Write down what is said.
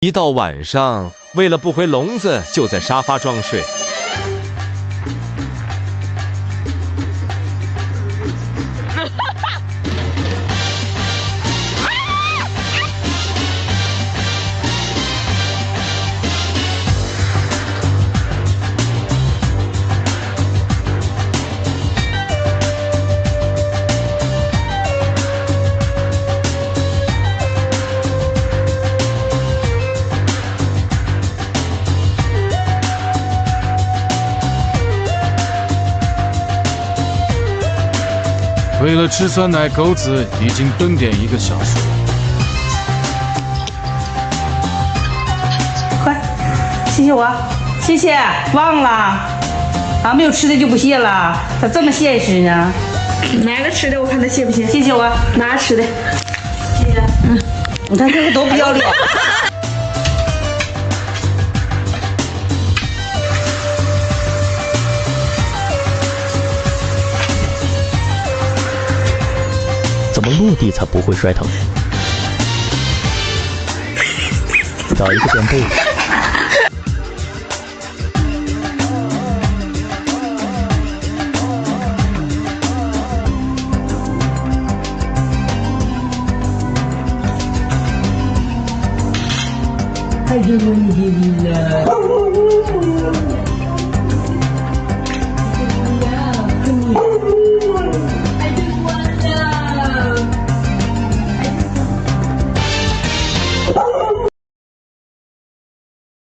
一到晚上，为了不回笼子，就在沙发装睡。为了吃酸奶，狗子已经蹲点1个小时了。快，谢谢我，谢谢，忘了，啊，没有吃的就不谢了，咋这么现实呢？拿个吃的，我看他谢不谢？谢谢我，拿吃的，谢谢。你看这个多不要脸。怎么落地才不会摔疼？找一个垫背。太辛苦你弟弟了。